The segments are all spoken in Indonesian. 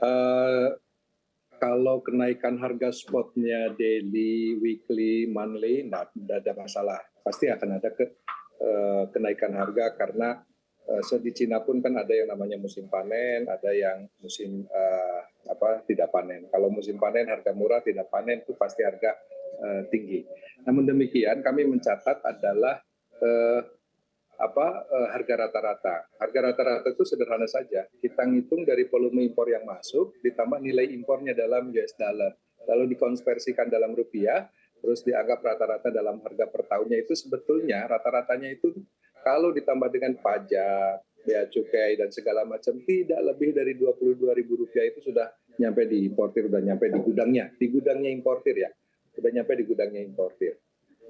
Eh, Kalau kenaikan harga spotnya daily, weekly, monthly, tidak ada masalah. Pasti akan ada kenaikan harga karena di Cina pun kan ada yang namanya musim panen, ada yang musim tidak panen. Kalau musim panen harga murah, tidak panen itu pasti harga tinggi. Namun demikian kami mencatat adalah eh, harga rata-rata. Harga rata-rata itu sederhana saja. Kita ngitung dari volume impor yang masuk ditambah nilai impornya dalam US dollar. Lalu dikonversikan dalam rupiah, terus dianggap rata-rata dalam harga per tahunnya itu sebetulnya rata-ratanya itu kalau ditambah dengan pajak, bea cukai dan segala macam tidak lebih dari Rp22.000 itu sudah nyampe di importir, sudah nyampe di gudangnya importir ya, sudah nyampe di gudangnya importir.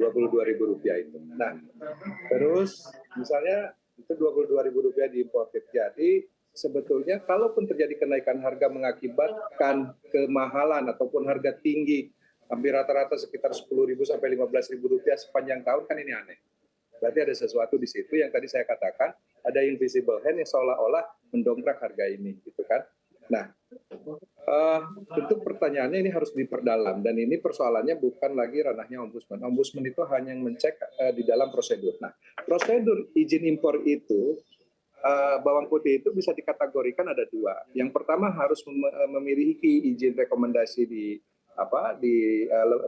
Rp22.000 itu. Nah, terus misalnya itu Rp22.000 diimportir. Jadi sebetulnya kalaupun terjadi kenaikan harga mengakibatkan kemahalan ataupun harga tinggi, hampir rata-rata sekitar Rp10.000 sampai Rp15.000 sepanjang tahun, kan ini aneh. Berarti ada sesuatu di situ yang tadi saya katakan, ada invisible hand yang seolah-olah mendongkrak harga ini, gitu kan. Nah, tentu pertanyaannya ini harus diperdalam, dan ini persoalannya bukan lagi ranahnya ombudsman. Ombudsman itu hanya mengecek di dalam prosedur. Nah, prosedur izin impor itu, bawang putih itu bisa dikategorikan ada dua. Yang pertama harus memiliki izin rekomendasi di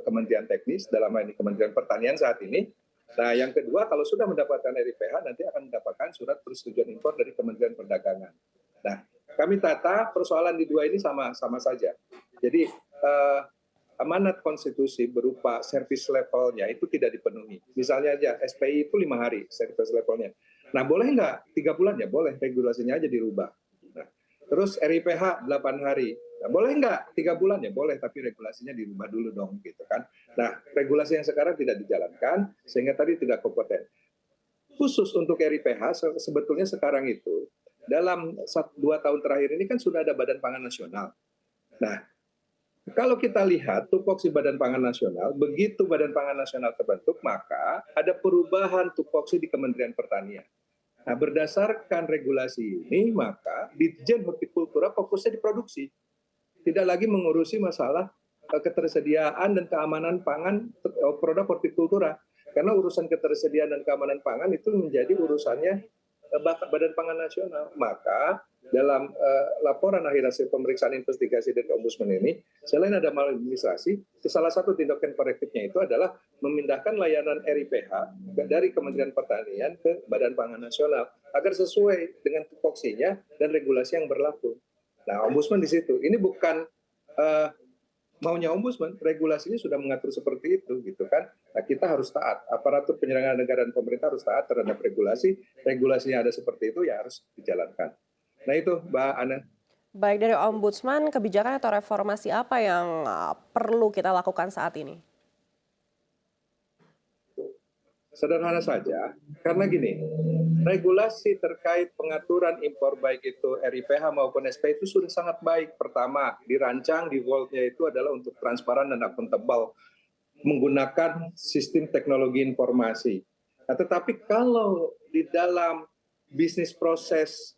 Kementerian Teknis, dalam hal ini Kementerian Pertanian saat ini. Nah, yang kedua, kalau sudah mendapatkan RIPH, nanti akan mendapatkan surat persetujuan impor dari Kementerian Perdagangan. Nah, kami tata persoalan di dua ini sama saja. Jadi amanat konstitusi berupa service levelnya itu tidak dipenuhi. Misalnya aja SPI itu 5 hari service levelnya. Nah, boleh nggak 3 bulan? Ya boleh, regulasinya aja dirubah. Nah, terus RIPH 8 hari. Nah, boleh nggak 3 bulan? Ya boleh, tapi regulasinya dirubah dulu dong, gitu kan. Nah, regulasi yang sekarang tidak dijalankan sehingga tadi tidak kompeten. Khusus untuk RIPH sebetulnya sekarang itu dalam 2 tahun terakhir ini kan sudah ada Badan Pangan Nasional. Nah, kalau kita lihat tupoksi Badan Pangan Nasional, begitu Badan Pangan Nasional terbentuk, maka ada perubahan tupoksi di Kementerian Pertanian. Nah, berdasarkan regulasi ini, maka Ditjen Hortikultura fokusnya di produksi. Tidak lagi mengurusi masalah ketersediaan dan keamanan pangan produk hortikultura. Karena urusan ketersediaan dan keamanan pangan itu menjadi urusannya Badan Pangan Nasional. Maka dalam laporan akhir hasil pemeriksaan investigasi dari Ombudsman ini, selain ada maladministrasi, salah satu tindakan korektifnya itu adalah memindahkan layanan RIPH dari Kementerian Pertanian ke Badan Pangan Nasional agar sesuai dengan tupoksinya dan regulasi yang berlaku. Nah, Ombudsman di situ. Ini bukan maunya Ombudsman, regulasinya sudah mengatur seperti itu, gitu kan. Nah, kita harus taat. Aparatur penyelenggaraan negara dan pemerintah harus taat terhadap regulasi. Regulasinya ada seperti itu, ya harus dijalankan. Nah, itu Mbak Ana. Baik, dari Ombudsman, kebijakan atau reformasi apa yang perlu kita lakukan saat ini? Sederhana saja, karena gini, regulasi terkait pengaturan impor baik itu RIPH maupun SP itu sudah sangat baik. Pertama, dirancang, defaultnya itu adalah untuk transparan dan akuntabel, menggunakan sistem teknologi informasi. Nah, tetapi kalau di dalam bisnis proses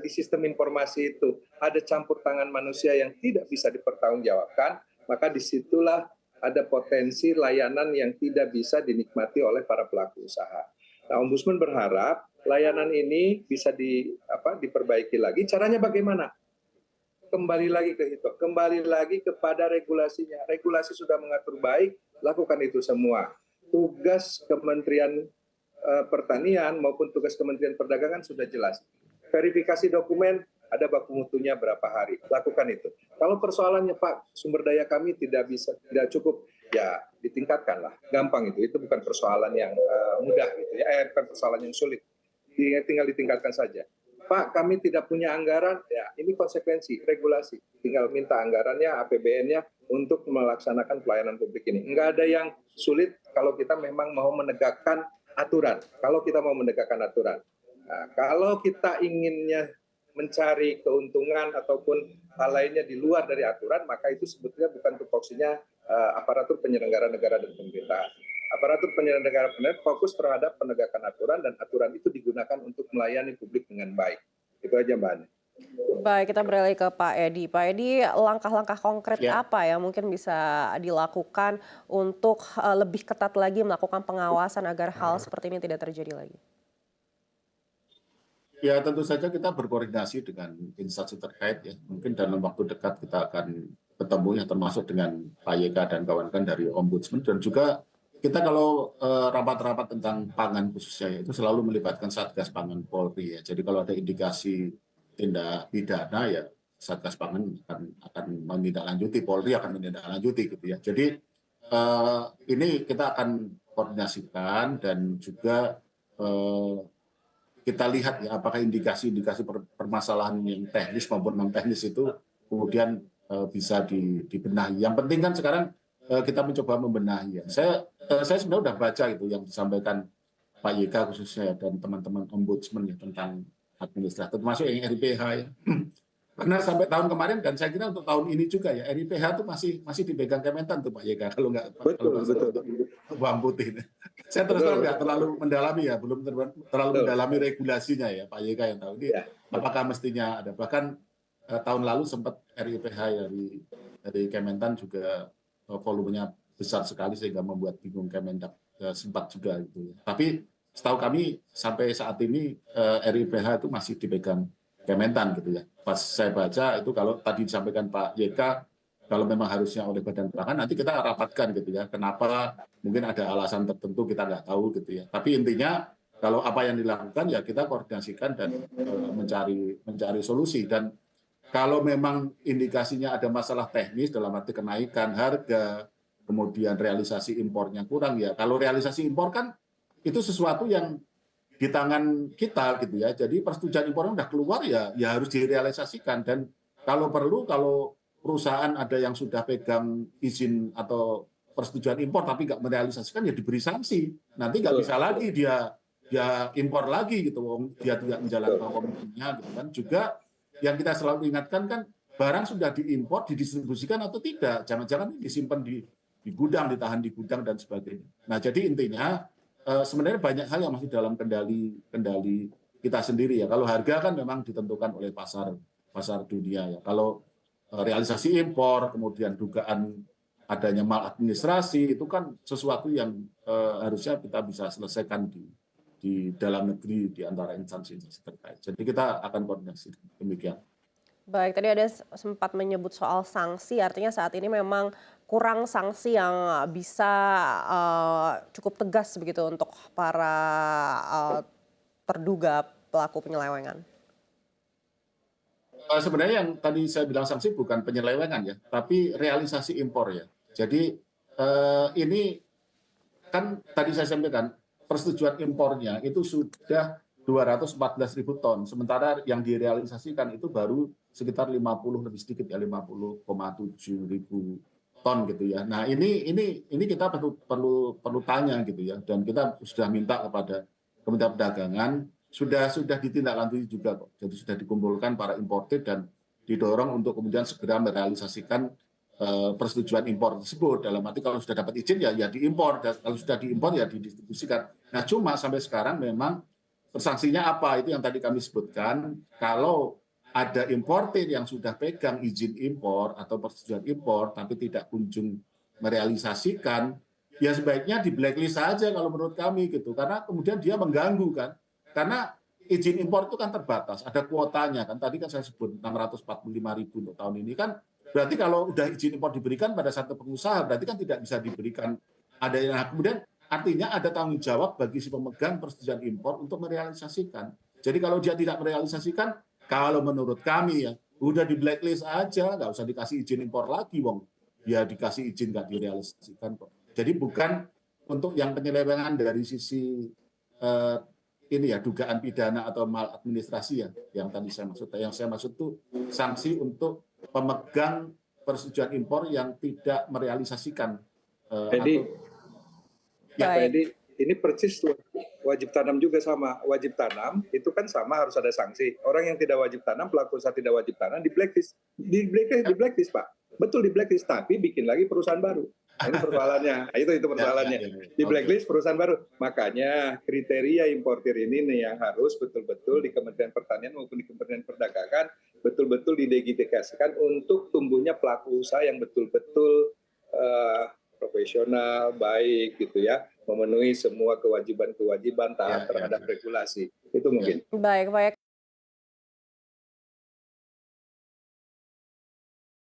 di sistem informasi itu ada campur tangan manusia yang tidak bisa dipertanggungjawabkan, maka disitulah ada potensi layanan yang tidak bisa dinikmati oleh para pelaku usaha. Nah, Ombudsman berharap layanan ini bisa diperbaiki lagi. Caranya bagaimana? Kembali lagi ke itu, kembali lagi kepada regulasinya. Regulasi sudah mengatur baik, lakukan itu semua. Tugas Kementerian Pertanian maupun tugas Kementerian Perdagangan sudah jelas. Verifikasi dokumen, ada baku mutunya berapa hari, lakukan itu. Kalau persoalannya Pak, sumber daya kami tidak cukup, ya ditingkatkanlah, gampang itu bukan persoalan yang mudah gitu ya, bukan persoalan yang sulit, tinggal ditingkatkan saja. Pak, kami tidak punya anggaran, ya ini konsekuensi, regulasi, tinggal minta anggarannya, APBN-nya untuk melaksanakan pelayanan publik ini. Enggak ada yang sulit kalau kita memang mau menegakkan aturan, Nah, kalau kita inginnya mencari keuntungan ataupun hal lainnya di luar dari aturan, maka itu sebetulnya bukan tupoksinya aparatur penyelenggara negara dan pemerintah. Aparatur penyelenggara negara fokus terhadap penegakan aturan, dan aturan itu digunakan untuk melayani publik dengan baik. Itu aja Mbak Ani. Baik, kita beralih ke Pak Edi. Pak Edi, langkah-langkah konkret Ya, apa yang mungkin bisa dilakukan untuk lebih ketat lagi melakukan pengawasan agar hal seperti ini tidak terjadi lagi? ya tentu saja kita berkoordinasi dengan instansi terkait ya. Mungkin dalam waktu dekat kita akan ketemu ya termasuk dengan Pak YK dan kawan-kawan dari Ombudsman dan juga kita kalau rapat-rapat tentang pangan khususnya ya, itu selalu melibatkan Satgas Pangan Polri ya. Jadi kalau ada indikasi tindak pidana ya Satgas Pangan akan menindaklanjuti, Polri akan menindaklanjuti gitu ya. Jadi ini kita akan koordinasikan dan juga eh, kita lihat ya apakah indikasi-indikasi permasalahan yang teknis maupun non teknis itu kemudian bisa dibenahi. Yang penting kan sekarang kita mencoba membenahi. Ya. Saya sebenarnya sudah baca itu yang disampaikan Pak YK khususnya ya, dan teman-teman ombudsman ya tentang administratif termasuk yang RIPH ya. Karena sampai tahun kemarin dan saya kira untuk tahun ini juga ya RIPH itu masih dipegang Kementan tuh Pak YK kalau Betul, nggak salah betul. untuk bawang putih. Saya terus terang Betul. nggak terlalu mendalami ya, belum terlalu Betul. mendalami regulasinya ya Pak YK yang tahu ini Ya, apakah mestinya ada. Bahkan tahun lalu sempat RIPH dari Kementan juga volumenya besar sekali sehingga membuat bingung Kemendak sempat juga gitu ya. Tapi setahu kami sampai saat ini RIPH itu masih dipegang Kementan gitu ya. Pas saya baca itu kalau tadi disampaikan Pak YK, kalau memang harusnya oleh Badan Pangan nanti kita rapatkan gitu ya. Kenapa? Mungkin ada alasan tertentu kita nggak tahu gitu ya. Tapi intinya kalau apa yang dilakukan ya kita koordinasikan dan mencari solusi. Dan kalau memang indikasinya ada masalah teknis dalam arti kenaikan harga, kemudian realisasi impornya kurang ya. Kalau realisasi impor kan itu sesuatu yang di tangan kita gitu ya. Jadi persetujuan impornya udah keluar ya harus direalisasikan dan kalau perlu kalau perusahaan ada yang sudah pegang izin atau persetujuan impor tapi nggak merealisasikan ya diberi sanksi. Nanti nggak bisa lagi dia impor lagi gitu, dia tidak menjalankan komitmennya gitu kan. Juga yang kita selalu ingatkan kan barang sudah diimpor didistribusikan atau tidak, jangan-jangan disimpan di gudang, ditahan di gudang dan sebagainya. Nah jadi intinya sebenarnya banyak hal yang masih dalam kendali kita sendiri ya. Kalau harga kan memang ditentukan oleh pasar dunia ya. Kalau realisasi impor, kemudian dugaan adanya maladministrasi itu kan sesuatu yang harusnya kita bisa selesaikan di dalam negeri di antara instansi-instansi terkait. Jadi kita akan koordinasi demikian. Baik, tadi ada sempat menyebut soal sanksi, artinya saat ini memang kurang sanksi yang bisa cukup tegas begitu untuk para terduga pelaku penyelewengan. Sebenarnya yang tadi saya bilang sanksi bukan penyelewengan ya, tapi realisasi impor ya. Jadi ini kan tadi saya sampaikan persetujuan impornya itu sudah 214.000 ton, sementara yang direalisasikan itu baru sekitar 50 lebih sedikit ya 50,7 ribu ton gitu ya. Nah ini kita perlu tanya gitu ya, dan kita sudah minta kepada Kementerian Perdagangan sudah ditindaklanjuti juga kok. Jadi sudah dikumpulkan para importer dan didorong untuk kemudian segera merealisasikan persetujuan impor tersebut. Dalam arti kalau sudah dapat izin ya diimpor, dan kalau sudah diimpor ya didistribusikan. Nah cuma sampai sekarang memang sanksinya apa itu yang tadi kami sebutkan. Kalau ada importer yang sudah pegang izin impor atau persetujuan impor tapi tidak kunjung merealisasikan, ya sebaiknya di blacklist saja kalau menurut kami gitu. Karena kemudian dia mengganggu kan. Karena izin impor itu kan terbatas, ada kuotanya kan. Tadi kan saya sebut 645.000 untuk tahun ini kan. Berarti kalau udah izin impor diberikan pada satu pengusaha, berarti kan tidak bisa diberikan ada yang kemudian artinya ada tanggung jawab bagi si pemegang persetujuan impor untuk merealisasikan. Jadi kalau dia tidak merealisasikan, kalau menurut kami ya, udah di blacklist aja, nggak usah dikasih izin impor lagi, wong. Ya dikasih izin nggak direalisasikan kok. Jadi bukan untuk yang penyelewengan dari sisi ini ya dugaan pidana atau maladministrasi ya yang tadi saya maksud. Yang saya maksud itu sanksi untuk pemegang persetujuan impor yang tidak merealisasikan jadi atau ya Pak Baik, Edi, ini persis wajib tanam juga sama. Wajib tanam itu kan sama harus ada sanksi. Orang yang tidak wajib tanam, pelaku usaha tidak wajib tanam di blacklist. Di blacklist Pak. Betul di blacklist, tapi bikin lagi perusahaan baru. Nah, ini persoalannya. Nah, itu persoalannya. Di Oke. blacklist perusahaan baru. Makanya kriteria importir ini nih yang harus betul-betul di Kementerian Pertanian maupun di Kementerian Perdagangan betul-betul didedikasikan untuk tumbuhnya pelaku usaha yang betul-betul profesional, baik gitu ya, memenuhi semua kewajiban-kewajiban taat terhadap regulasi. Itu mungkin. Baik, baik.